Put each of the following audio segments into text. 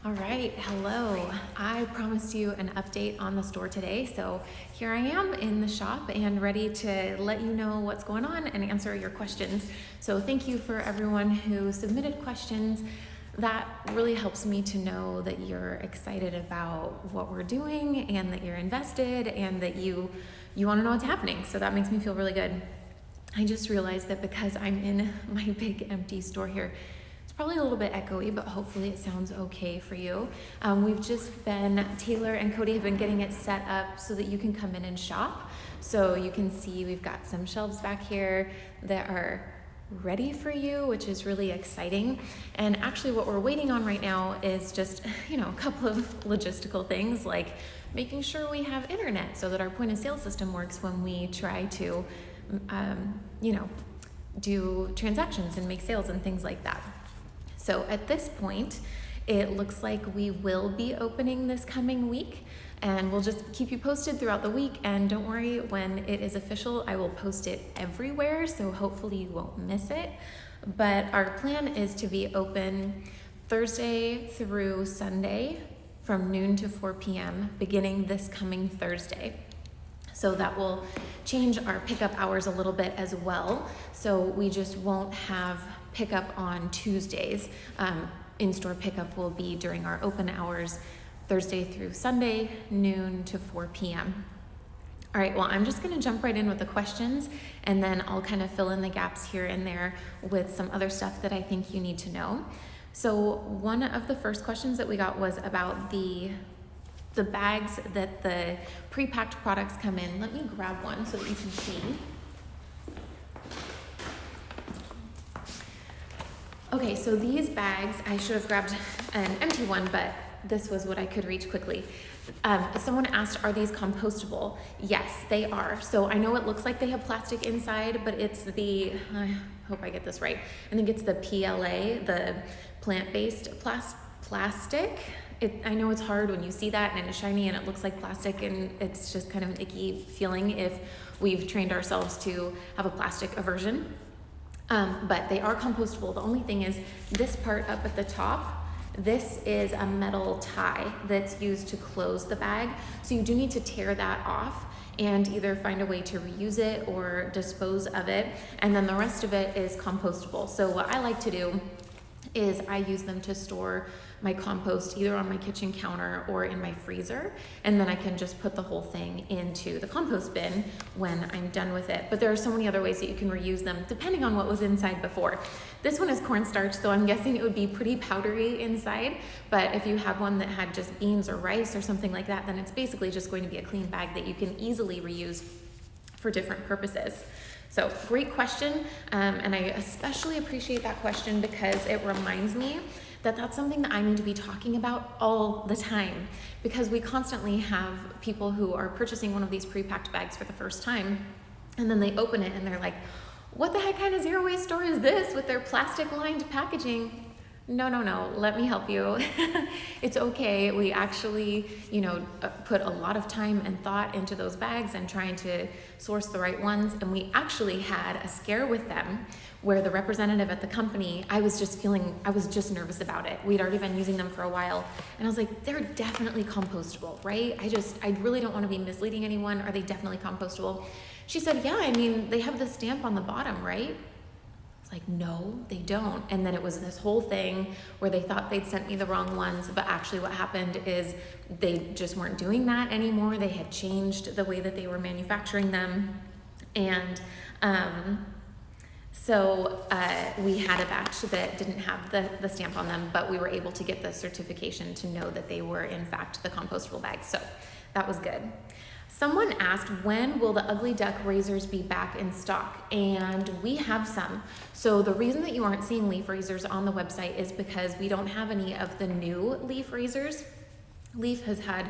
All right, hello. I promised you an update on the store today, so here I am in the shop and ready to let you know what's going on and answer your questions. So thank you for everyone who submitted questions. That really helps me to know that you're excited about what we're doing and that you're invested and that you want to know what's happening. So that makes me feel really good. I just realized that because I'm in my big empty store here, probably a little bit echoey, but hopefully it sounds okay for you. Taylor and Cody have been getting it set up so that you can come in and shop. So you can see we've got some shelves back here that are ready for you, which is really exciting. And actually what we're waiting on right now is just, a couple of logistical things like making sure we have internet so that our point of sale system works when we try to, do transactions and make sales and things like that. So at this point, it looks like we will be opening this coming week, and we'll just keep you posted throughout the week. And don't worry, when it is official, I will post it everywhere, so hopefully you won't miss it. But our plan is to be open Thursday through Sunday from noon to 4 p.m. beginning this coming Thursday. So that will change our pickup hours a little bit as well. So we just won't have pickup on Tuesdays. In-store pickup will be during our open hours, Thursday through Sunday, noon to 4 p.m. All right, well, I'm just gonna jump right in with the questions, and then I'll kind of fill in the gaps here and there with some other stuff that I think you need to know. So one of the first questions that we got was about the bags that the pre-packed products come in. Let me grab one so that you can see. Okay, so these bags, I should have grabbed an empty one, but this was what I could reach quickly. Someone asked, are these compostable? Yes, they are. So I know it looks like they have plastic inside, but it's I hope I get this right. I think it's the PLA, the plant-based plastic. I know it's hard when you see that and it's shiny and it looks like plastic, and it's just kind of an icky feeling if we've trained ourselves to have a plastic aversion. But they are compostable. The only thing is this part up at the top, this is a metal tie that's used to close the bag. So you do need to tear that off and either find a way to reuse it or dispose of it. And then the rest of it is compostable. So what I like to do is I use them to store my compost either on my kitchen counter or in my freezer, and then I can just put the whole thing into the compost bin when I'm done with it. But there are so many other ways that you can reuse them depending on what was inside before. This one is cornstarch, so I'm guessing it would be pretty powdery inside, but if you have one that had just beans or rice or something like that, then it's basically just going to be a clean bag that you can easily reuse for different purposes. So great question, and I especially appreciate that question because it reminds me that that's something that I need to be talking about all the time, because we constantly have people who are purchasing one of these pre-packed bags for the first time, and then they open it and they're like, what the heck kind of zero waste store is this with their plastic lined packaging? No, let me help you. It's okay. We actually, put a lot of time and thought into those bags and trying to source the right ones. And we actually had a scare with them where the representative at the company, I was just nervous about it. We'd already been using them for a while. And I was like, they're definitely compostable, right? I really don't want to be misleading anyone. Are they definitely compostable? She said, yeah, they have the stamp on the bottom, right? It's like, no, they don't. And then it was this whole thing where they thought they'd sent me the wrong ones, but actually what happened is they just weren't doing that anymore. They had changed the way that they were manufacturing them. And so we had a batch that didn't have the stamp on them, but we were able to get the certification to know that they were in fact the compostable bags. So that was good. Someone asked, when will the Ugly Duck razors be back in stock? And we have some. So the reason that you aren't seeing leaf razors on the website is because we don't have any of the new leaf razors. Leaf has had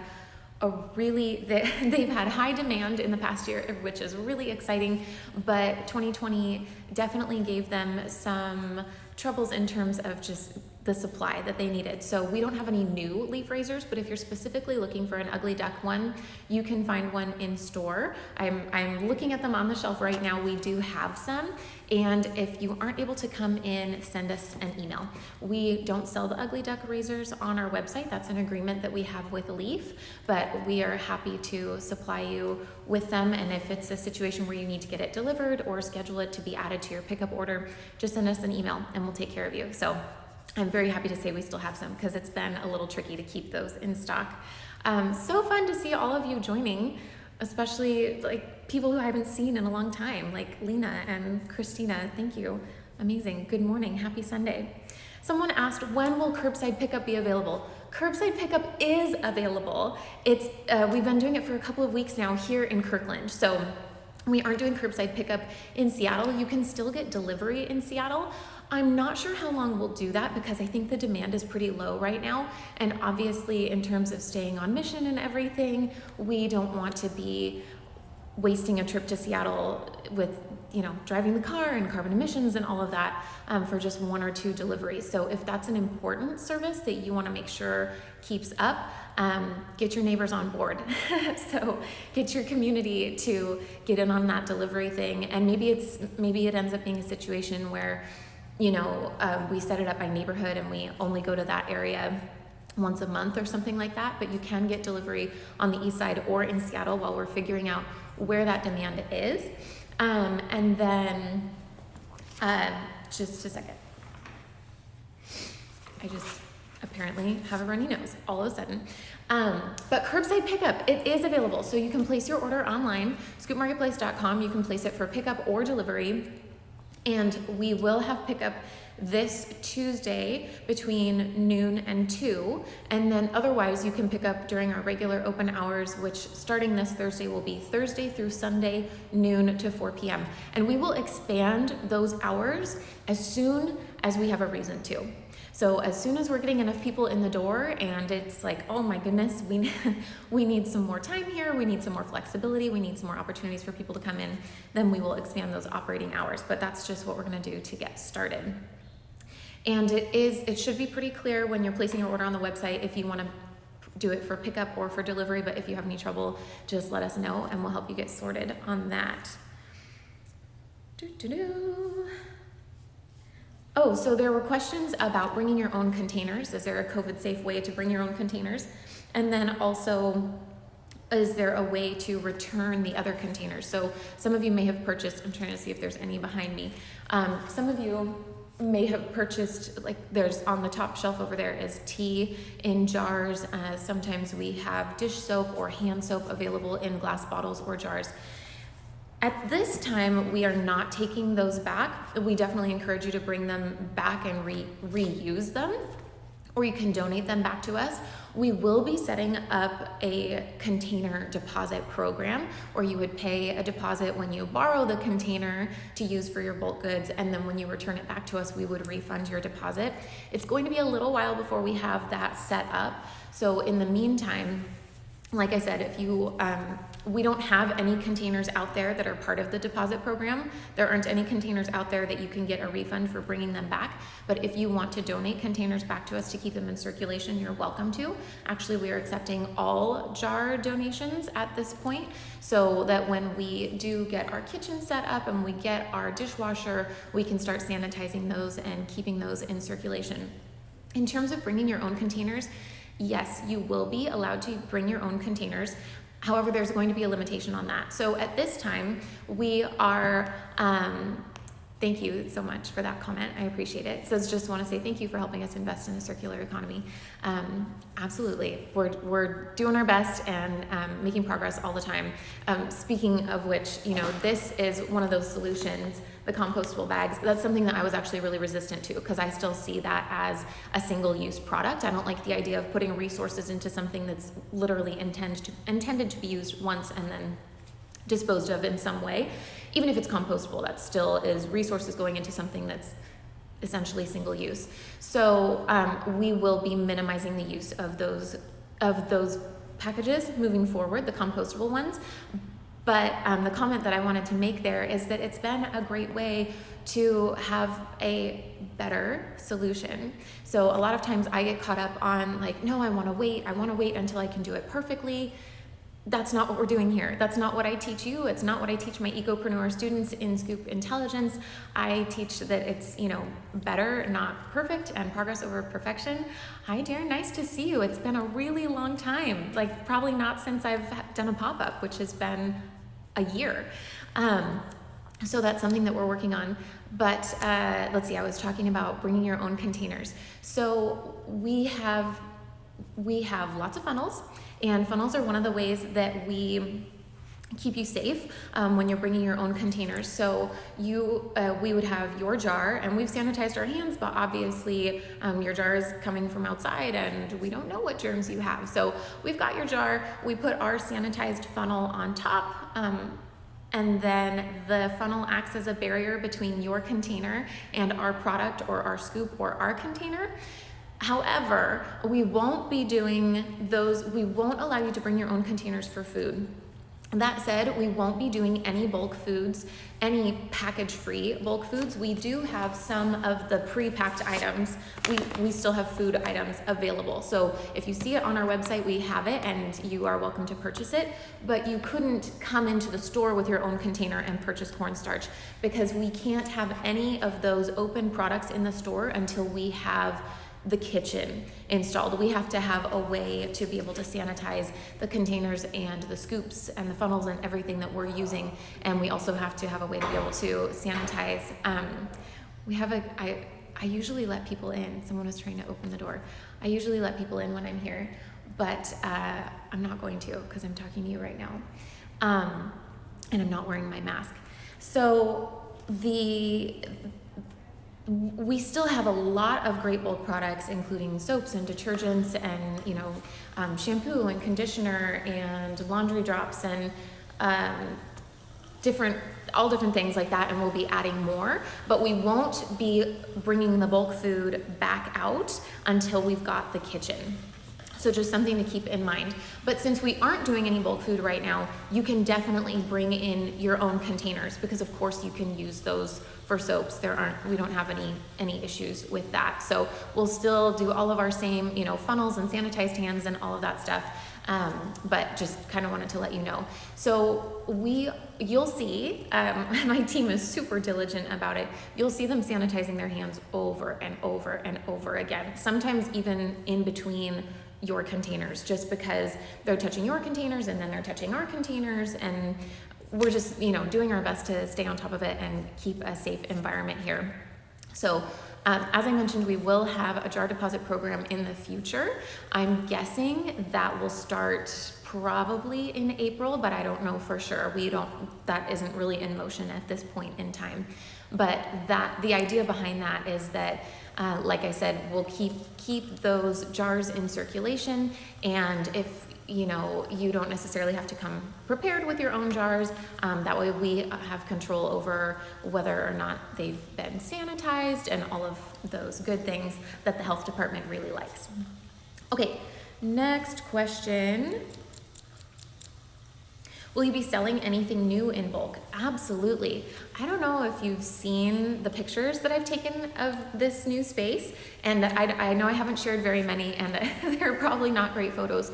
they've had high demand in the past year, which is really exciting, but 2020 definitely gave them some troubles in terms of just the supply that they needed. So we don't have any new leaf raisers, but if you're specifically looking for an ugly duck one, you can find one in store. I'm looking at them on the shelf right now. We do have some. And if you aren't able to come in, send us an email. We don't sell the ugly duck razors on our website. That's an agreement that we have with Leaf, but we are happy to supply you with them. And if it's a situation where you need to get it delivered or schedule it to be added to your pickup order, just send us an email and we'll take care of you. So I'm very happy to say we still have some because it's been a little tricky to keep those in stock. So fun to see all of you joining, especially like people who I haven't seen in a long time, like Lena and Christina. Thank you. Amazing. Good morning. Happy Sunday. Someone asked, when will curbside pickup be available? Curbside pickup is available. It's we've been doing it for a couple of weeks now here in Kirkland. So we aren't doing curbside pickup in Seattle. You can still get delivery in Seattle. I'm not sure how long we'll do that because I think the demand is pretty low right now. And obviously in terms of staying on mission and everything, we don't want to be wasting a trip to Seattle with, driving the car and carbon emissions and all of that for just 1 or 2 deliveries. So if that's an important service that you want to make sure keeps up, get your neighbors on board. So get your community to get in on that delivery thing. And maybe it ends up being a situation where we set it up by neighborhood and we only go to that area once a month or something like that, but you can get delivery on the east side or in Seattle while we're figuring out where that demand is. And then, just a second. I just apparently have a runny nose all of a sudden. But curbside pickup, it is available. So you can place your order online, scoopmarketplace.com. You can place it for pickup or delivery. And we will have pickup this Tuesday between noon and 2. And then otherwise you can pick up during our regular open hours, which starting this Thursday will be Thursday through Sunday, noon to 4 p.m. And we will expand those hours as soon as we have a reason to. So as soon as we're getting enough people in the door and it's like, oh my goodness, we need some more time here, we need some more flexibility, we need some more opportunities for people to come in, then we will expand those operating hours. But that's just what we're gonna do to get started. And it should be pretty clear when you're placing your order on the website if you wanna do it for pickup or for delivery, but if you have any trouble, just let us know and we'll help you get sorted on that. Oh, so there were questions about bringing your own containers. Is there a COVID safe way to bring your own containers? And then also, is there a way to return the other containers? So some of you may have purchased, I'm trying to see if there's any behind me. Some of you may have purchased, like there's on the top shelf over there is tea in jars. Sometimes we have dish soap or hand soap available in glass bottles or jars. At this time, we are not taking those back. We definitely encourage you to bring them back and reuse them, or you can donate them back to us. We will be setting up a container deposit program, or you would pay a deposit when you borrow the container to use for your bulk goods, and then when you return it back to us, we would refund your deposit. It's going to be a little while before we have that set up. So in the meantime, like I said, if you, we don't have any containers out there that are part of the deposit program. There aren't any containers out there that you can get a refund for bringing them back. But if you want to donate containers back to us to keep them in circulation, you're welcome to. Actually, we are accepting all jar donations at this point, so that when we do get our kitchen set up and we get our dishwasher, we can start sanitizing those and keeping those in circulation. In terms of bringing your own containers, yes, you will be allowed to bring your own containers. However, there's going to be a limitation on that. So at this time, we are, thank you so much for that comment. I appreciate it. So I just want to say thank you for helping us invest in a circular economy. Absolutely. We're doing our best and making progress all the time. Speaking of which, this is one of those solutions, the compostable bags. That's something that I was actually really resistant to because I still see that as a single-use product. I don't like the idea of putting resources into something that's literally intended to be used once and then disposed of in some way. Even if it's compostable, that still is resources going into something that's essentially single use. So we will be minimizing the use of those packages moving forward, the compostable ones. But the comment that I wanted to make there is that it's been a great way to have a better solution. So a lot of times I get caught up on like, no, I want to wait until I can do it perfectly. That's not what we're doing here. That's not what I teach you. It's not what I teach my ecopreneur students in Scoop Intelligence. I teach that it's, better, not perfect, and progress over perfection. Hi, Darren, nice to see you. It's been a really long time, like probably not since I've done a pop-up, which has been a year. So that's something that we're working on. But let's see, I was talking about bringing your own containers. So we have lots of funnels, and funnels are one of the ways that we keep you safe when you're bringing your own containers. So we would have your jar, and we've sanitized our hands, but obviously your jar is coming from outside and we don't know what germs you have. So we've got your jar, we put our sanitized funnel on top, and then the funnel acts as a barrier between your container and our product or our scoop or our container. However, we won't allow you to bring your own containers for food. That said, we won't be doing any bulk foods, any package-free bulk foods. We do have some of the pre-packed items. We still have food items available. So if you see it on our website, we have it and you are welcome to purchase it, but you couldn't come into the store with your own container and purchase cornstarch because we can't have any of those open products in the store until we have the kitchen installed. We have to have a way to be able to sanitize the containers and the scoops and the funnels and everything that we're using. And we also have to have a way to be able to sanitize. I usually let people in. Someone was trying to open the door. I usually let people in when I'm here, but I'm not going to because I'm talking to you right now. And I'm not wearing my mask. So we still have a lot of great bulk products, including soaps and detergents and shampoo and conditioner and laundry drops and all different things like that, and we'll be adding more, but we won't be bringing the bulk food back out until we've got the kitchen. So just something to keep in mind. But since we aren't doing any bulk food right now, you can definitely bring in your own containers because of course you can use those for soaps. We don't have any issues with that. So we'll still do all of our same, funnels and sanitized hands and all of that stuff. But just kind of wanted to let you know. So you'll see, my team is super diligent about it. You'll see them sanitizing their hands over and over and over again, sometimes even in between your containers, just because they're touching your containers and then they're touching our containers, and we're just doing our best to stay on top of it and keep a safe environment here. So as I mentioned, we will have a jar deposit program in the future. I'm guessing that will start probably in April, but I don't know for sure. That isn't really in motion at this point in time. But the idea behind that is that, like I said, we'll keep those jars in circulation, and if you don't necessarily have to come prepared with your own jars. That way we have control over whether or not they've been sanitized and all of those good things that the health department really likes. Okay, next question. Will you be selling anything new in bulk? Absolutely. I don't know if you've seen the pictures that I've taken of this new space, and I know I haven't shared very many, and they're probably not great photos,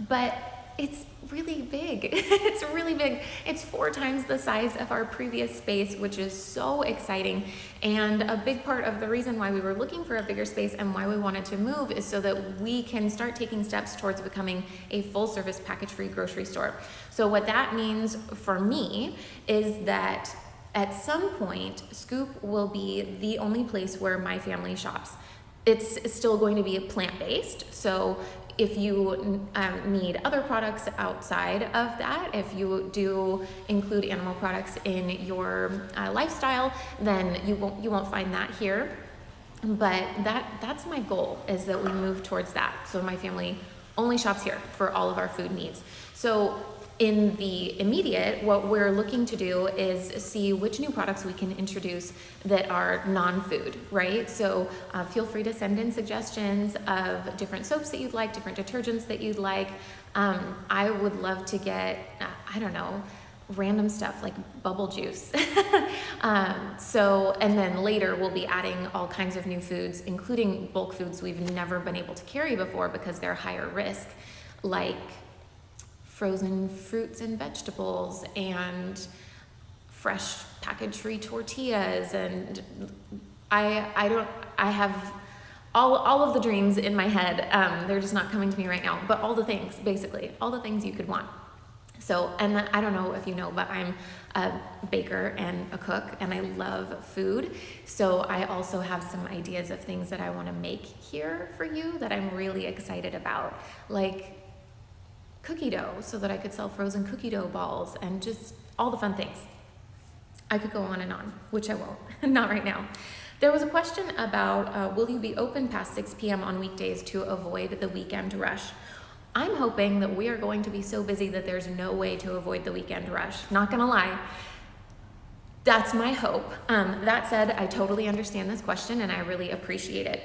but it's really big. It's really big. It's 4 times the size of our previous space, which is so exciting. And a big part of the reason why we were looking for a bigger space and why we wanted to move is so that we can start taking steps towards becoming a full-service package-free grocery store. So what that means for me is that at some point, Scoop will be the only place where my family shops. It's still going to be plant-based, so if you need other products outside of that, if you do include animal products in your lifestyle, then you won't find that here. But that's my goal, is that we move towards that. So my family only shops here for all of our food needs. So in the immediate, what we're looking to do is see which new products we can introduce that are non-food, right? So feel free to send in suggestions of different soaps that you'd like, different detergents that you'd like. I would love to get, random stuff like bubble juice. And then later we'll be adding all kinds of new foods, including bulk foods we've never been able to carry before because they're higher risk, like frozen fruits and vegetables and fresh package-free tortillas. And I have all of the dreams in my head. They're just not coming to me right now, but all the things, basically, all the things you could want. So, and I don't know if you know, but I'm a baker and a cook, and I love food. So I also have some ideas of things that I want to make here for you that I'm really excited about, like cookie dough, so that I could sell frozen cookie dough balls and just all the fun things. I could go on, which I won't, not right now. There was a question about, will you be open past 6 p.m. on weekdays to avoid the weekend rush? I'm hoping that we are going to be so busy that there's no way to avoid the weekend rush. Not gonna lie, that's my hope. That said, I totally understand this question and I really appreciate it.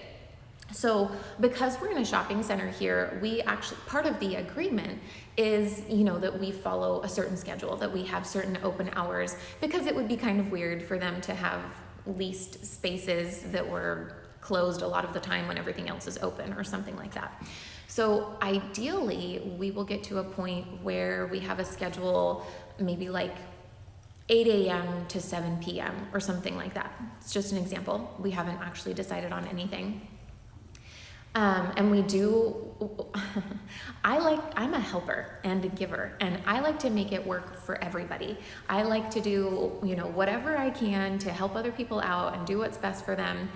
So because we're in a shopping center here, we actually, part of the agreement is, that we follow a certain schedule, that we have certain open hours, because it would be kind of weird for them to have leased spaces that were closed a lot of the time when everything else is open or something like that. So ideally, we will get to a point where we have a schedule, maybe like 8 a.m. to 7 p.m. or something like that. It's just an example. We haven't actually decided on anything. And we do, I'm a helper and a giver, and I like to make it work for everybody. I like to do, whatever I can to help other people out and do what's best for them.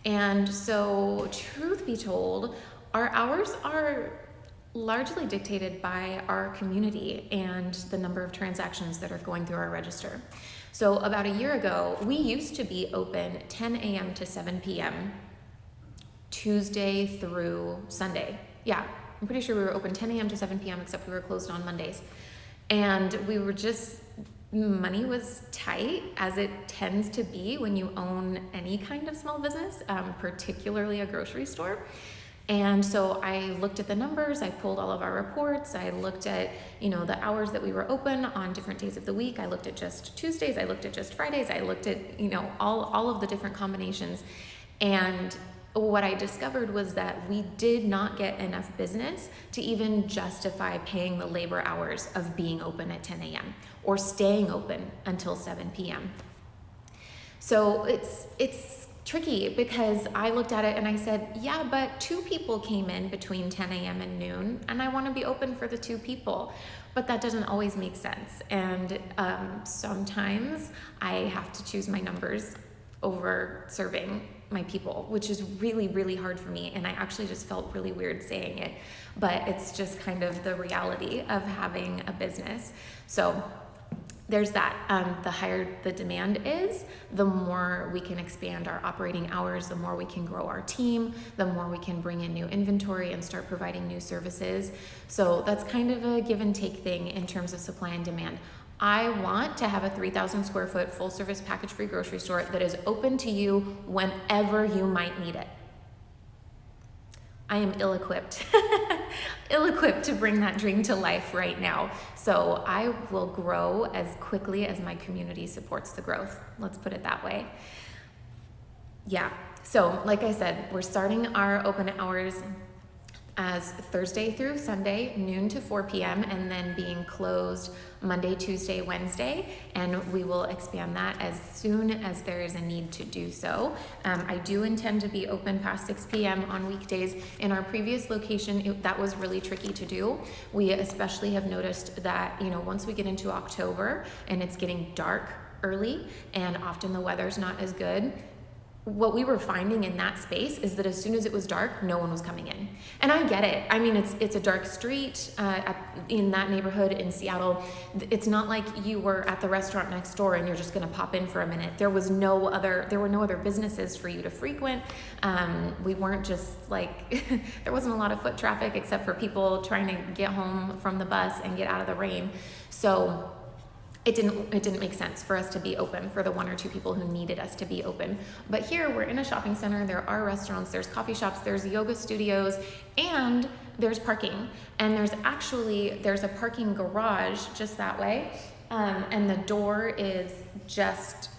And so, truth be told, our hours are largely dictated by our community and the number of transactions that are going through our register. So about a year ago, we used to be open 10 a.m. to 7 p.m. Tuesday through Sunday. Yeah, I'm pretty sure we were open 10 a.m. to 7 p.m. except we were closed on Mondays. And we were money was tight, as it tends to be when you own any kind of small business, particularly a grocery store. And so I looked at the numbers, I pulled all of our reports, I looked at, the hours that we were open on different days of the week. I looked at just Tuesdays, I looked at just Fridays, I looked at, all of the different combinations. And what I discovered was that we did not get enough business to even justify paying the labor hours of being open at 10 a.m. or staying open until 7 p.m. So it's tricky, because I looked at it and I said, yeah, but 2 people came in between 10 a.m. and noon, and I want to be open for the 2 people. But that doesn't always make sense. And sometimes I have to choose my numbers over serving my people, which is really, really hard for me. And I actually just felt really weird saying it, but it's just kind of the reality of having a business. So there's that. The higher the demand is, the more we can expand our operating hours, the more we can grow our team, the more we can bring in new inventory and start providing new services. So that's kind of a give and take thing in terms of supply and demand. I want to have a 3,000 square foot full service package free grocery store that is open to you whenever you might need it. I am ill-equipped to bring that dream to life right now. So I will grow as quickly as my community supports the growth. Let's put it that way. Yeah, so like I said, we're starting our open hours as Thursday through Sunday, noon to 4 p.m., and then being closed Monday, Tuesday, Wednesday, and we will expand that as soon as there is a need to do so. I do intend to be open past 6 p.m. on weekdays. In our previous location, that was really tricky to do. We especially have noticed that, once we get into October and it's getting dark early and often the weather's not as good, what we were finding in that space is that as soon as it was dark, no one was coming in. And I get it. I mean, it's a dark street in that neighborhood in Seattle. It's not like you were at the restaurant next door and you're just gonna pop in for a minute. There were no other businesses for you to frequent. We weren't just like, there wasn't a lot of foot traffic except for people trying to get home from the bus and get out of the rain. So it didn't make sense for us to be open for the 1 or 2 people who needed us to be open. But here we're in a shopping center, there are restaurants, there's coffee shops, there's yoga studios, and there's parking. And there's a parking garage just that way. And the door is just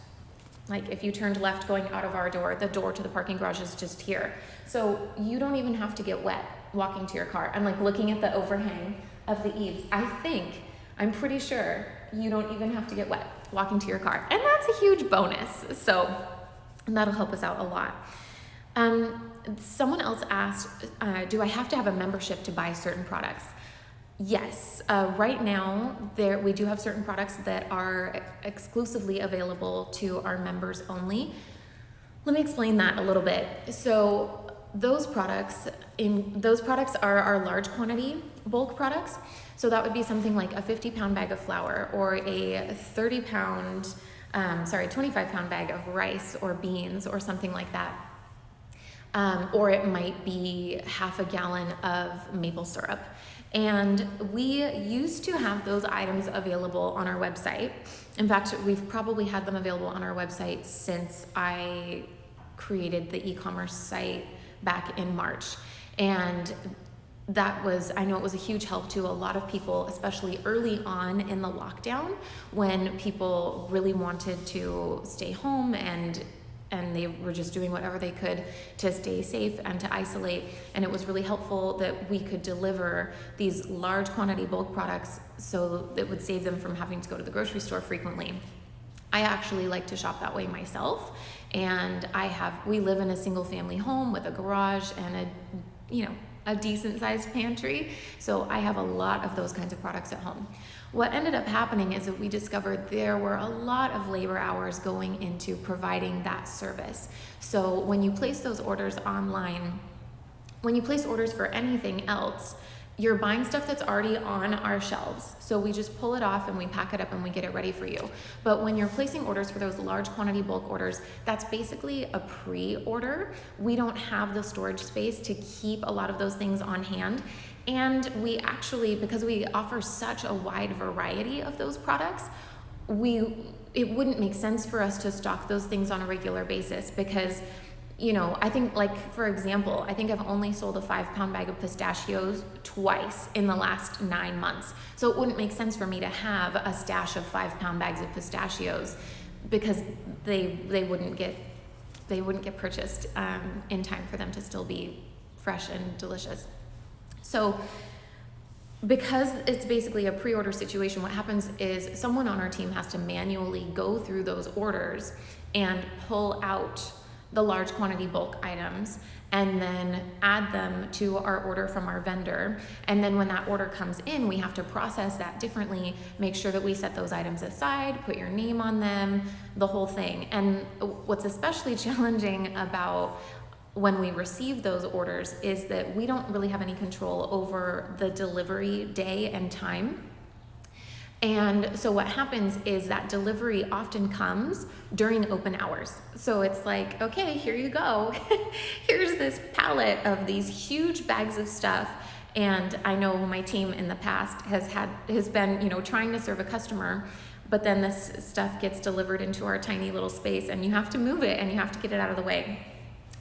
like, if you turned left going out of our door, the door to the parking garage is just here. So you don't even have to get wet walking to your car. I'm like looking at the overhang of the eaves. I'm pretty sure you don't even have to get wet walking to your car. And that's a huge bonus. So that'll help us out a lot. Someone else asked, do I have to have a membership to buy certain products? Yes, right now we do have certain products that are exclusively available to our members only. Let me explain that a little bit. So those products are our large quantity bulk products. So that would be something like a 50-pound bag of flour, or a 25-pound bag of rice or beans or something like that. Or it might be half a gallon of maple syrup. And we used to have those items available on our website. In fact, we've probably had them available on our website since I created the e-commerce site back in March. And I know it was a huge help to a lot of people, especially early on in the lockdown, when people really wanted to stay home and they were just doing whatever they could to stay safe and to isolate. And it was really helpful that we could deliver these large quantity bulk products so that would save them from having to go to the grocery store frequently. I actually like to shop that way myself. And we live in a single family home with a garage and a decent sized pantry. So I have a lot of those kinds of products at home. What ended up happening is that we discovered there were a lot of labor hours going into providing that service. So when you place those orders online, when you place orders for anything else, you're buying stuff that's already on our shelves. So we just pull it off and we pack it up and we get it ready for you. But when you're placing orders for those large quantity bulk orders, that's basically a pre-order. We don't have the storage space to keep a lot of those things on hand. And we actually, because we offer such a wide variety of those products, it wouldn't make sense for us to stock those things on a regular basis because, I think, like, for example, I think I've only sold a 5-pound bag of pistachios twice in the last 9 months. So it wouldn't make sense for me to have a stash of 5-pound bags of pistachios because they wouldn't get purchased in time for them to still be fresh and delicious. So because it's basically a pre-order situation, what happens is someone on our team has to manually go through those orders and pull out the large quantity bulk items and then add them to our order from our vendor. And then when that order comes in, we have to process that differently, make sure that we set those items aside, put your name on them, the whole thing. And what's especially challenging about when we receive those orders is that we don't really have any control over the delivery day and time. And so what happens is that delivery often comes during open hours. So it's like, okay, here you go. Here's this pallet of these huge bags of stuff. And I know my team in the past has been, trying to serve a customer, but then this stuff gets delivered into our tiny little space and you have to move it and you have to get it out of the way.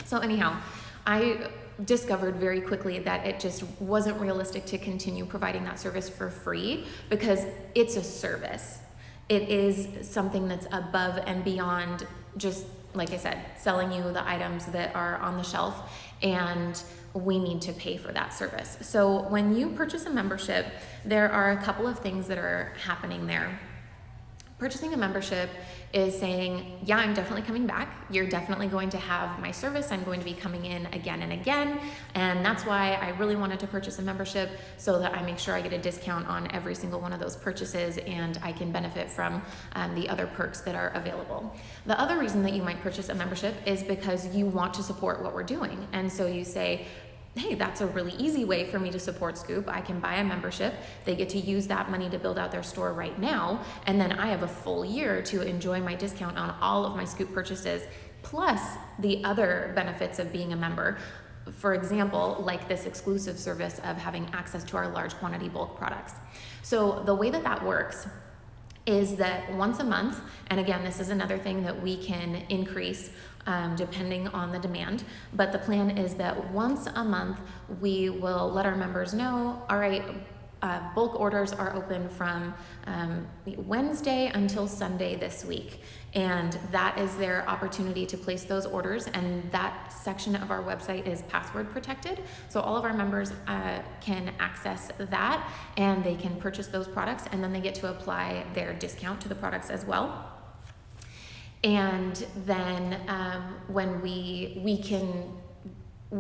So anyhow, I discovered very quickly that it just wasn't realistic to continue providing that service for free because it's a service. It is something that's above and beyond just, like I said, selling you the items that are on the shelf, and we need to pay for that service. So when you purchase a membership, there are a couple of things that are happening there. Purchasing a membership is saying, yeah, I'm definitely coming back. You're definitely going to have my service. I'm going to be coming in again and again. And that's why I really wanted to purchase a membership, so that I make sure I get a discount on every single one of those purchases and I can benefit from the other perks that are available. The other reason that you might purchase a membership is because you want to support what we're doing. And so you say, hey, that's a really easy way for me to support Scoop. I can buy a membership. They get to use that money to build out their store right now. And then I have a full year to enjoy my discount on all of my Scoop purchases, plus the other benefits of being a member. For example, like this exclusive service of having access to our large quantity bulk products. So the way that works is that once a month, and again, this is another thing that we can increase depending on the demand, but the plan is that once a month we will let our members know, all right, bulk orders are open from Wednesday until Sunday this week. And that is their opportunity to place those orders. And that section of our website is password protected. So all of our members can access that and they can purchase those products, and then they get to apply their discount to the products as well. And then when we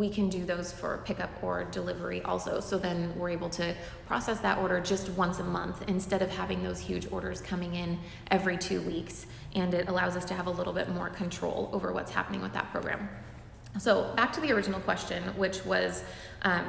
can do those for pickup or delivery also. So then we're able to process that order just once a month instead of having those huge orders coming in every 2 weeks. And it allows us to have a little bit more control over what's happening with that program. So back to the original question, which was,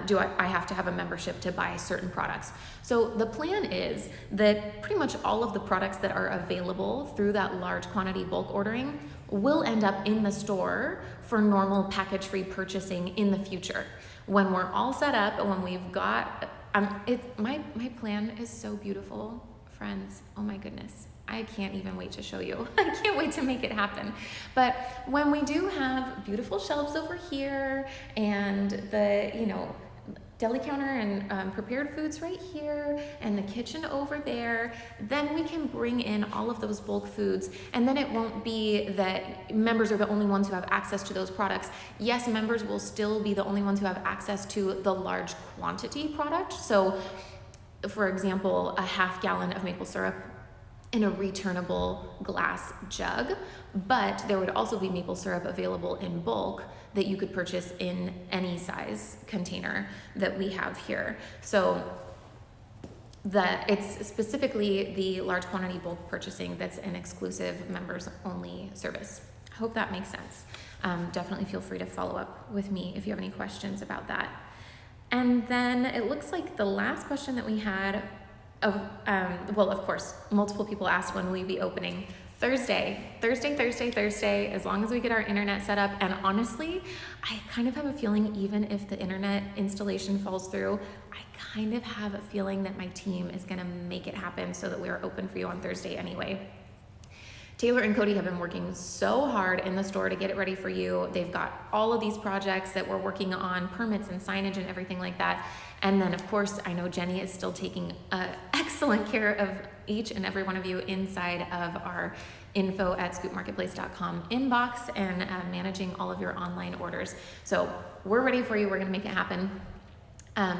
do I have to have a membership to buy certain products? So the plan is that pretty much all of the products that are available through that large quantity bulk ordering will end up in the store for normal package-free purchasing in the future. When we're all set up and when we've got, my plan is so beautiful, friends. Oh my goodness. I can't even wait to show you. I can't wait to make it happen. But when we do have beautiful shelves over here and the, deli counter and prepared foods right here and the kitchen over there, then we can bring in all of those bulk foods, and then it won't be that members are the only ones who have access to those products. Yes, members will still be the only ones who have access to the large quantity product. So for example, a half gallon of maple syrup in a returnable glass jug, but there would also be maple syrup available in bulk that you could purchase in any size container that we have here. So it's specifically the large quantity bulk purchasing that's an exclusive members only service. I hope that makes sense. Definitely feel free to follow up with me if you have any questions about that. And then it looks like the last question that we had of course, multiple people asked when we'd be opening. Thursday, as long as we get our internet set up. And honestly, I kind of have a feeling even if the internet installation falls through, I kind of have a feeling that my team is gonna make it happen so that we're open for you on Thursday anyway. Taylor and Cody have been working so hard in the store to get it ready for you. They've got all of these projects that we're working on, permits and signage and everything like that. And then of course, I know Jenny is still taking excellent care of each and every one of you inside of our info@scoopmarketplace.com inbox and managing all of your online orders. So we're ready for you. We're gonna make it happen.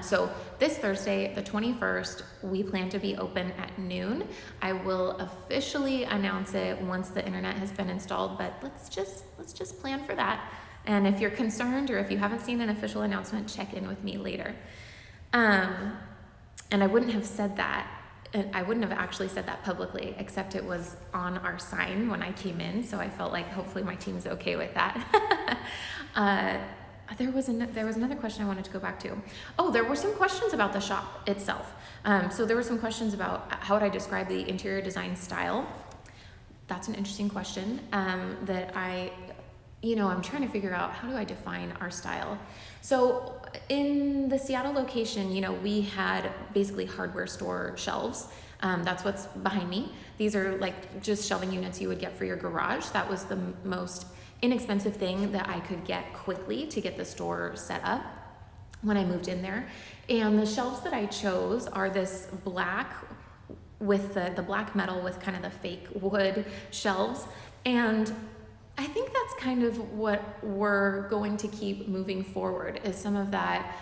So this Thursday, the 21st, we plan to be open at noon. I will officially announce it once the internet has been installed, but let's just plan for that. And if you're concerned or if you haven't seen an official announcement, check in with me later. And I wouldn't have said that, and I wouldn't have actually said that publicly, except it was on our sign when I came in, so I felt like hopefully my team's okay with that. There was another question I wanted to go back to. Oh, there were some questions about the shop itself. So there were some questions about how would I describe the interior design style. That's an interesting question that I'm trying to figure out, how do I define our style? So in the Seattle location, we had basically hardware store shelves. That's what's behind me. These are like just shelving units you would get for your garage. That was the most inexpensive thing that I could get quickly to get the store set up when I moved in there. And the shelves that I chose are this black with the black metal with kind of the fake wood shelves. And I think that's kind of what we're going to keep moving forward, is some of that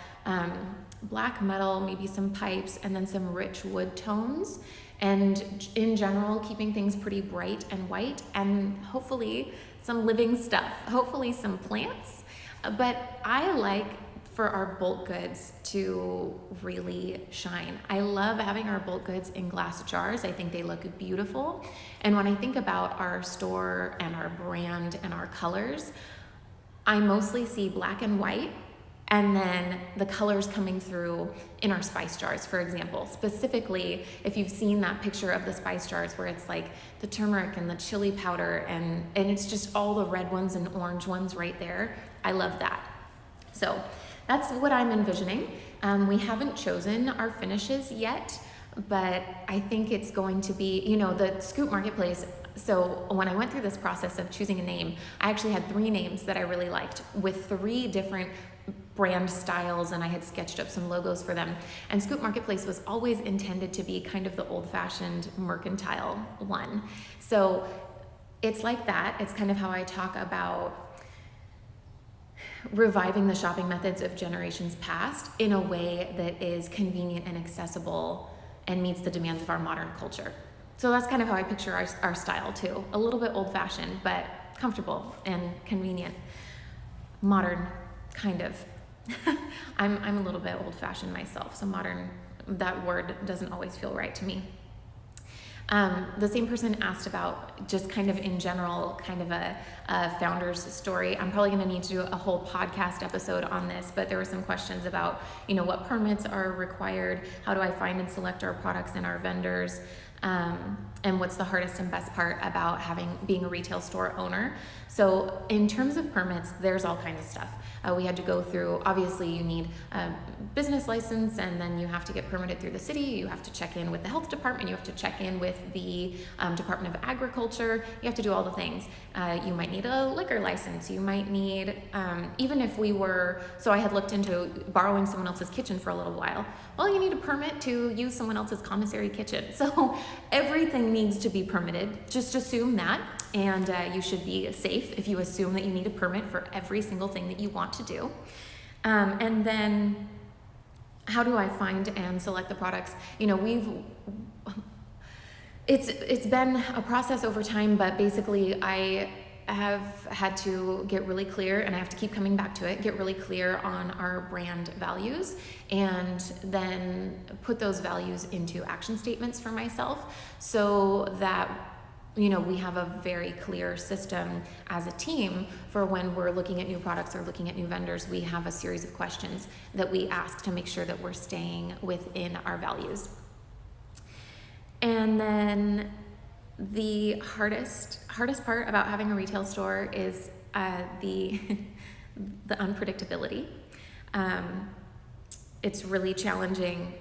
black metal, maybe some pipes, and then some rich wood tones. And in general, keeping things pretty bright and white, and hopefully some living stuff, hopefully some plants. But I like for our bulk goods to really shine. I love having our bulk goods in glass jars. I think they look beautiful. And when I think about our store and our brand and our colors, I mostly see black and white, and then the colors coming through in our spice jars, for example. Specifically, if you've seen that picture of the spice jars where it's like the turmeric and the chili powder and it's just all the red ones and orange ones right there, I love that. So that's what I'm envisioning. We haven't chosen our finishes yet, but I think it's going to be, the Scoop Marketplace. So when I went through this process of choosing a name, I actually had 3 names that I really liked with 3 different brand styles, and I had sketched up some logos for them. And Scoop Marketplace was always intended to be kind of the old-fashioned mercantile one. So it's like that. It's kind of how I talk about reviving the shopping methods of generations past in a way that is convenient and accessible and meets the demands of our modern culture. So that's kind of how I picture our style too. A little bit old-fashioned, but comfortable and convenient. Modern, kind of. I'm a little bit old-fashioned myself, so modern, that word doesn't always feel right to me. The same person asked about just kind of in general, kind of a founder's story. I'm probably going to need to do a whole podcast episode on this, but there were some questions about, what permits are required, how do I find and select our products and our vendors, and what's the hardest and best part about being a retail store owner. So in terms of permits, there's all kinds of stuff. We had to go through, obviously you need a business license, and then you have to get permitted through the city. You have to check in with the health department. You have to check in with the Department of Agriculture. You have to do all the things. You might need a liquor license. You might need, even if so I had looked into borrowing someone else's kitchen for a little while. Well, you need a permit to use someone else's commissary kitchen. So everything needs to be permitted. Just assume that, and you should be safe if you assume that you need a permit for every single thing that you want to do. And then how do I find and select the products? It's been a process over time, but basically I have had to get really clear, and I have to keep coming back to it, get really clear on our brand values, and then put those values into action statements for myself so that we have a very clear system as a team for when we're looking at new products or looking at new vendors. We have a series of questions that we ask to make sure that we're staying within our values. And then the hardest part about having a retail store is the unpredictability. It's really challenging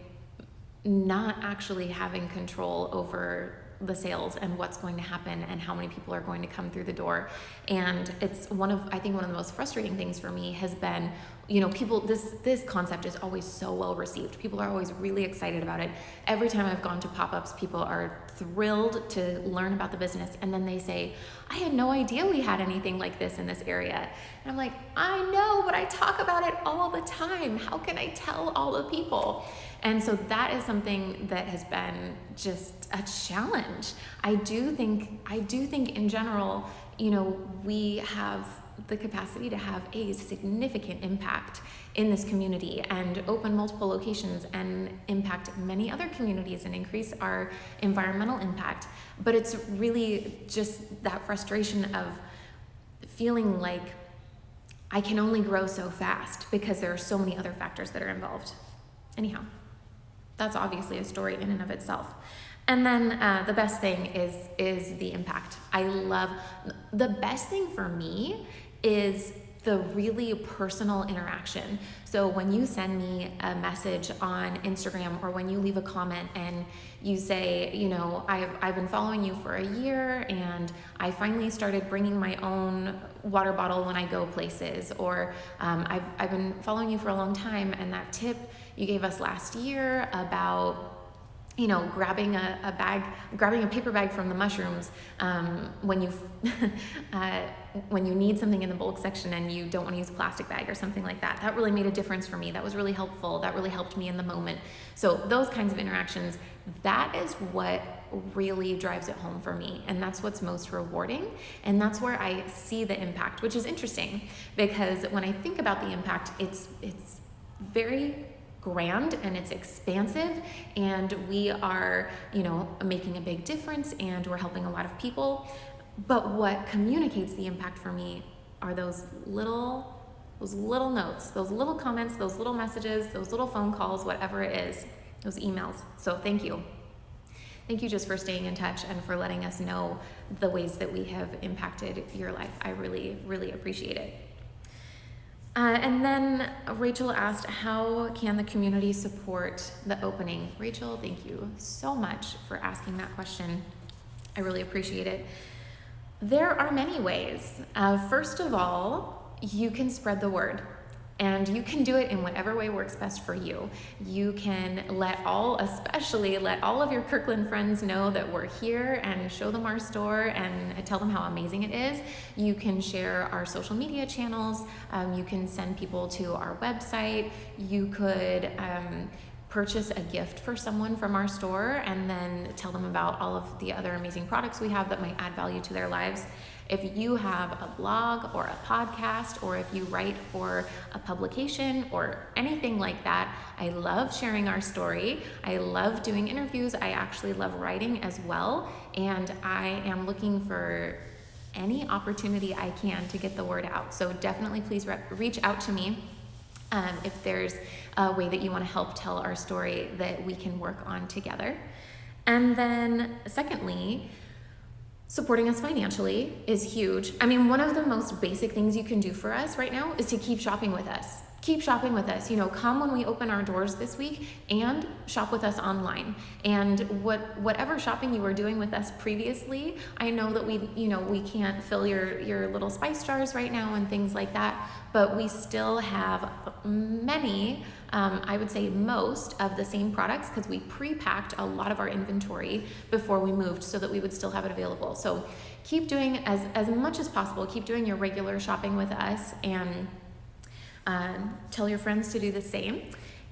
not actually having control over the sales and what's going to happen and how many people are going to come through the door. And it's one of the most frustrating things for me has been, people, this concept is always so well received. People are always really excited about it. Every time I've gone to pop-ups, people are thrilled to learn about the business. And then they say, I had no idea we had anything like this in this area. And I'm like, I know, but I talk about it all the time. How can I tell all the people? And so that is something that has been just a challenge. I do think in general, we have the capacity to have a significant impact in this community and open multiple locations and impact many other communities and increase our environmental impact. But it's really just that frustration of feeling like I can only grow so fast because there are so many other factors that are involved. Anyhow, that's obviously a story in and of itself. And then the best thing is the impact. The best thing for me is the really personal interaction. So when you send me a message on Instagram, or when you leave a comment and you say, I've been following you for a year and I finally started bringing my own water bottle when I go places, or I've been following you for a long time, and that tip you gave us last year about grabbing a paper bag from the mushrooms when you need something in the bulk section and you don't want to use a plastic bag or something like that. That really made a difference for me. That was really helpful. That really helped me in the moment. So those kinds of interactions, that is what really drives it home for me. And that's what's most rewarding. And that's where I see the impact, which is interesting because when I think about the impact, it's very grand and it's expansive, and we are, making a big difference and we're helping a lot of people. But what communicates the impact for me are those little notes, those little comments, those little messages, those little phone calls, whatever it is, those emails. So thank you. Thank you just for staying in touch and for letting us know the ways that we have impacted your life. I really, really appreciate it. And then Rachel asked, how can the community support the opening? Rachel, thank you so much for asking that question. I really appreciate it. There are many ways. First of all, you can spread the word. And you can do it in whatever way works best for you. You can especially let all of your Kirkland friends know that we're here, and show them our store and tell them how amazing it is. You can share our social media channels. You can send people to our website. You could purchase a gift for someone from our store and then tell them about all of the other amazing products we have that might add value to their lives. If you have a blog or a podcast, or if you write for a publication or anything like that, I love sharing our story. I love doing interviews. I actually love writing as well. And I am looking for any opportunity I can to get the word out. So definitely please reach out to me if there's a way that you want to help tell our story that we can work on together. And then secondly, supporting us financially is huge. I mean, one of the most basic things you can do for us right now is to keep shopping with us. Keep shopping with us. Come when we open our doors this week and shop with us online. And whatever shopping you were doing with us previously, I know that we can't fill your little spice jars right now and things like that, but we still have many, I would say most of the same products, because we pre-packed a lot of our inventory before we moved so that we would still have it available. So keep doing as much as possible. Keep doing your regular shopping with us, and tell your friends to do the same.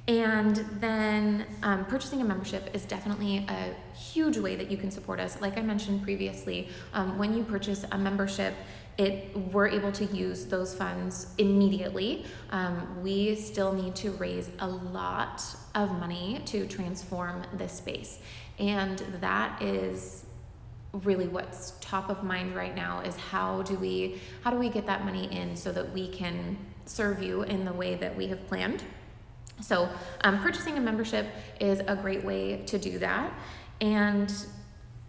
And then purchasing a membership is definitely a huge way that you can support us. Like I mentioned previously, when you purchase a membership, we're able to use those funds immediately. We still need to raise a lot of money to transform this space. And that is really what's top of mind right now, is how do we get that money in so that we can serve you in the way that we have planned. So purchasing a membership is a great way to do that. And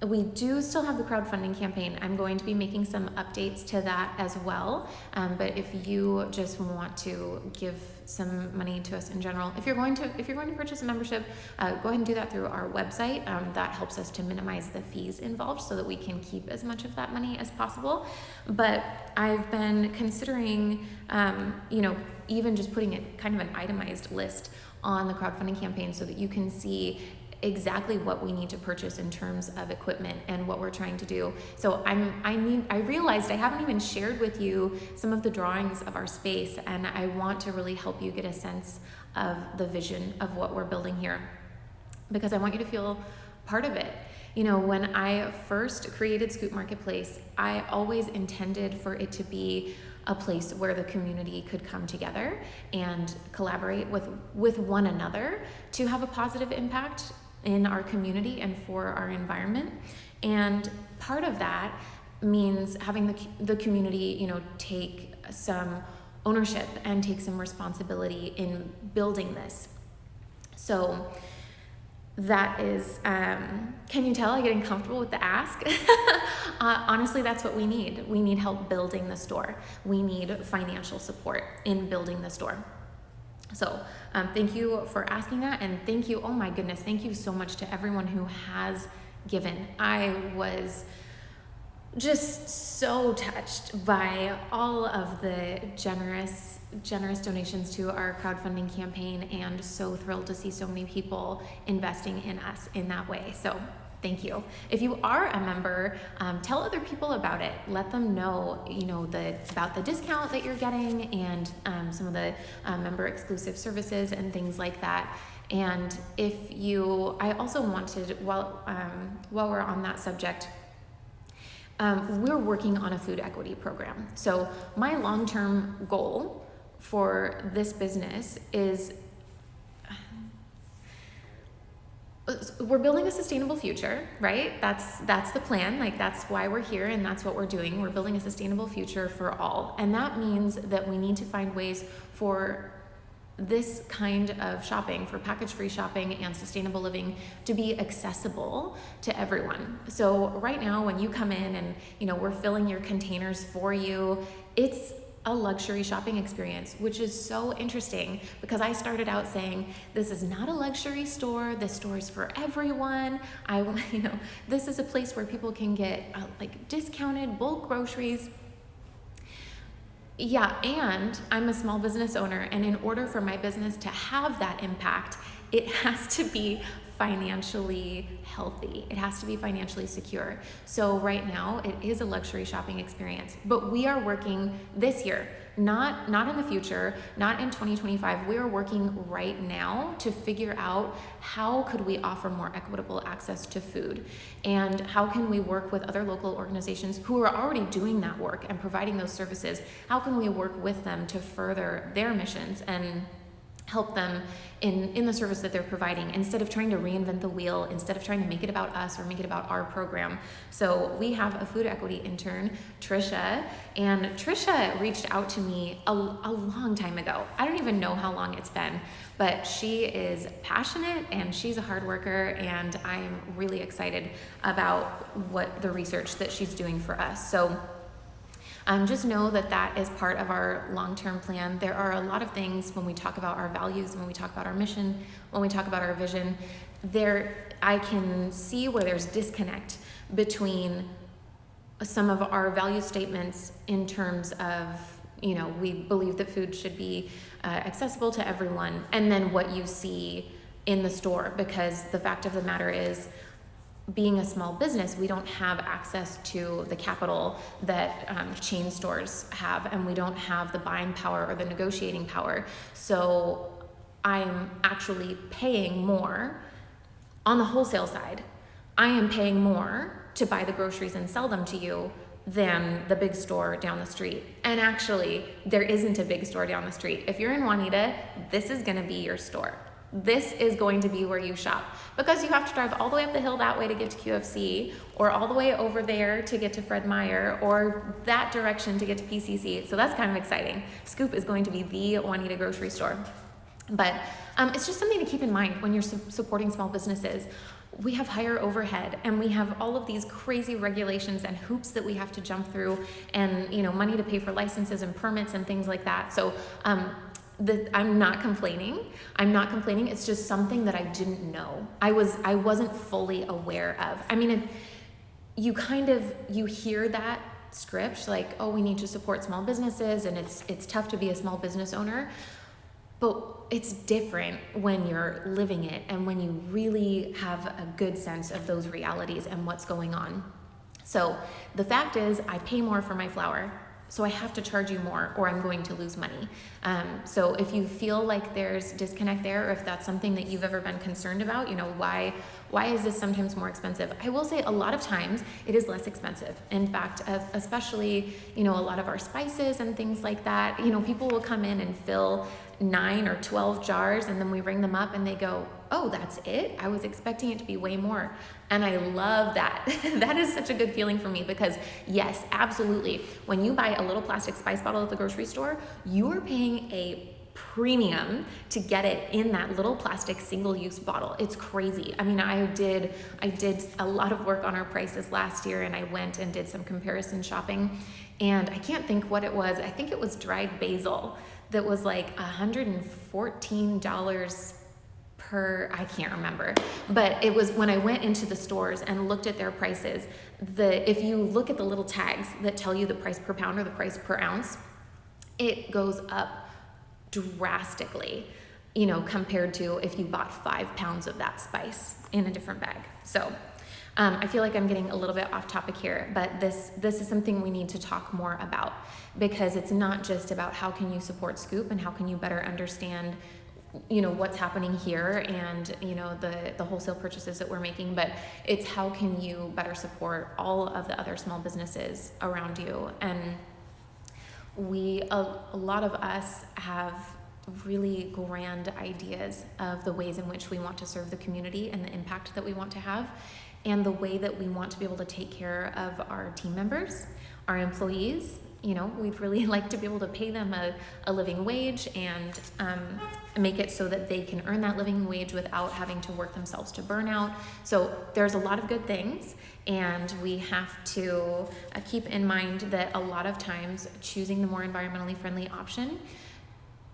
we do still have the crowdfunding campaign. I'm going to be making some updates to that as well. But if you just want to give some money to us in general, if you're going to purchase a membership, go ahead and do that through our website. That helps us to minimize the fees involved so that we can keep as much of that money as possible. But I've been considering, even just putting it kind of an itemized list on the crowdfunding campaign so that you can see exactly what we need to purchase in terms of equipment and what we're trying to do. So I realized I haven't even shared with you some of the drawings of our space, and I want to really help you get a sense of the vision of what we're building here, because I want you to feel part of it. When I first created Scoop Marketplace, I always intended for it to be a place where the community could come together and collaborate with one another to have a positive impact in our community and for our environment. And part of that means having the community, take some ownership and take some responsibility in building this. So that is, can you tell I'm getting comfortable with the ask? Honestly, that's what we need. We need help building the store. We need financial support in building the store. So thank you for asking that, and thank you, oh my goodness, thank you so much to everyone who has given. I was just so touched by all of the generous donations to our crowdfunding campaign, and so thrilled to see so many people investing in us in that way. So thank you. If you are a member, tell other people about it. Let them know, about the discount that you're getting, and some of the member exclusive services and things like that. And I also wanted, while we're on that subject, we're working on a food equity program. So my long-term goal for this business is, we're building a sustainable future, right? That's the plan. That's why we're here, and that's what we're doing. We're building a sustainable future for all. And that means that we need to find ways for this kind of shopping, for package-free shopping and sustainable living, to be accessible to everyone. So right now, when you come in and we're filling your containers for you, it's a luxury shopping experience, which is so interesting, because I started out saying, this is not a luxury store, this store is for everyone. This is a place where people can get discounted bulk groceries. Yeah, and I'm a small business owner, and in order for my business to have that impact, it has to be financially healthy. It has to be financially secure. So right now, it is a luxury shopping experience, but we are working this year, not in the future, not in 2025. We are working right now to figure out how could we offer more equitable access to food, and how can we work with other local organizations who are already doing that work and providing those services. How can we work with them to further their missions and help them in the service that they're providing, instead of trying to reinvent the wheel, instead of trying to make it about us or make it about our program. So we have a food equity intern, Trisha, and Trisha reached out to me a long time ago. I don't even know how long it's been, but she is passionate and she's a hard worker, and I'm really excited about what the research that she's doing for us. So just know that that is part of our long-term plan. There are a lot of things when we talk about our values, when we talk about our mission, when we talk about our vision, I can see where there's disconnect between some of our value statements in terms of, we believe that food should be accessible to everyone, and then what you see in the store, because the fact of the matter is, being a small business, we don't have access to the capital that chain stores have, and we don't have the buying power or the negotiating power. So I'm actually paying more on the wholesale side. I am paying more to buy the groceries and sell them to you than the big store down the street. And actually, there isn't a big store down the street. If you're in Juanita, this is gonna be your store. This is going to be where you shop, because you have to drive all the way up the hill that way to get to QFC, or all the way over there to get to Fred Meyer, or that direction to get to PCC. So that's kind of exciting. Scoop is going to be the Juanita grocery store. But it's just something to keep in mind when you're supporting small businesses. We have higher overhead, and we have all of these crazy regulations and hoops that we have to jump through, and money to pay for licenses and permits and things like that. So I'm not complaining. It's just something that I didn't know. I wasn't fully aware of. I mean, you hear that script, like, oh, we need to support small businesses, and it's tough to be a small business owner. But it's different when you're living it, and when you really have a good sense of those realities and what's going on. So the fact is, I pay more for my flour, so I have to charge you more, or I'm going to lose money. So if you feel like there's disconnect there, or if that's something that you've ever been concerned about, why is this sometimes more expensive? I will say a lot of times it is less expensive. In fact, especially, a lot of our spices and things like that, people will come in and fill 9 or 12 jars, and then we ring them up and they go, oh, that's it? I was expecting it to be way more. And I love that. That is such a good feeling for me, because yes, absolutely. When you buy a little plastic spice bottle at the grocery store, you are paying a premium to get it in that little plastic single-use bottle. It's crazy. I mean, I did a lot of work on our prices last year, and I went and did some comparison shopping, and I can't think what it was. I think it was dried basil that was like $114 per, I can't remember, but it was when I went into the stores and looked at their prices. If you look at the little tags that tell you the price per pound or the price per ounce, it goes up drastically, compared to if you bought 5 pounds of that spice in a different bag. So I feel like I'm getting a little bit off topic here, but this is something we need to talk more about, because it's not just about how can you support Scoop and how can you better understand what's happening here and the wholesale purchases that we're making, but it's how can you better support all of the other small businesses around you. And a lot of us have really grand ideas of the ways in which we want to serve the community and the impact that we want to have, and the way that we want to be able to take care of our team members, our employees. We'd really like to be able to pay them a living wage, and make it so that they can earn that living wage without having to work themselves to burnout. So there's a lot of good things, and we have to keep in mind that a lot of times choosing the more environmentally friendly option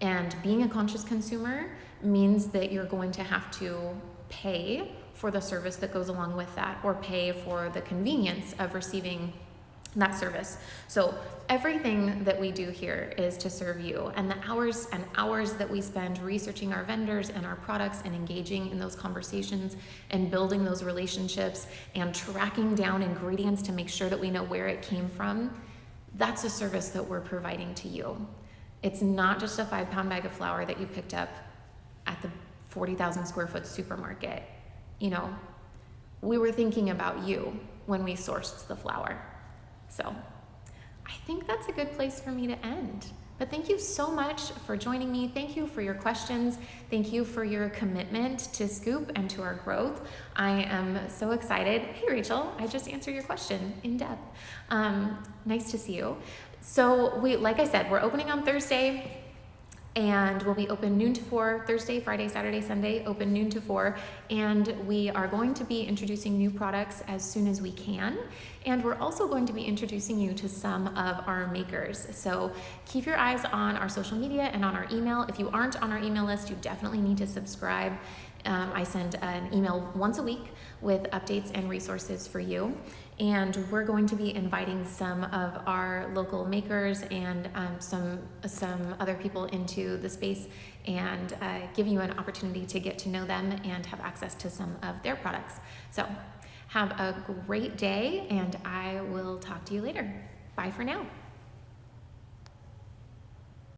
and being a conscious consumer means that you're going to have to pay for the service that goes along with that, or pay for the convenience of receiving that service. So everything that we do here is to serve you, and the hours and hours that we spend researching our vendors and our products and engaging in those conversations and building those relationships and tracking down ingredients to make sure that we know where it came from, that's a service that we're providing to you. It's not just a 5-pound bag of flour that you picked up at the 40,000 square foot supermarket. You know, we were thinking about you when we sourced the flour. So I think that's a good place for me to end. But thank you so much for joining me. Thank you for your questions. Thank you for your commitment to Scoop and to our growth. I am so excited. Hey, Rachel, I just answered your question in depth. Nice to see you. So like I said, we're opening on Thursday, and we'll be open noon to 4, Thursday, Friday, Saturday, Sunday, open noon to 4. And we are going to be introducing new products as soon as we can. And we're also going to be introducing you to some of our makers. So keep your eyes on our social media and on our email. If you aren't on our email list, you definitely need to subscribe. I send an email once a week with updates and resources for you. And we're going to be inviting some of our local makers and some other people into the space, and giving you an opportunity to get to know them and have access to some of their products. So have a great day, and I will talk to you later. Bye for now.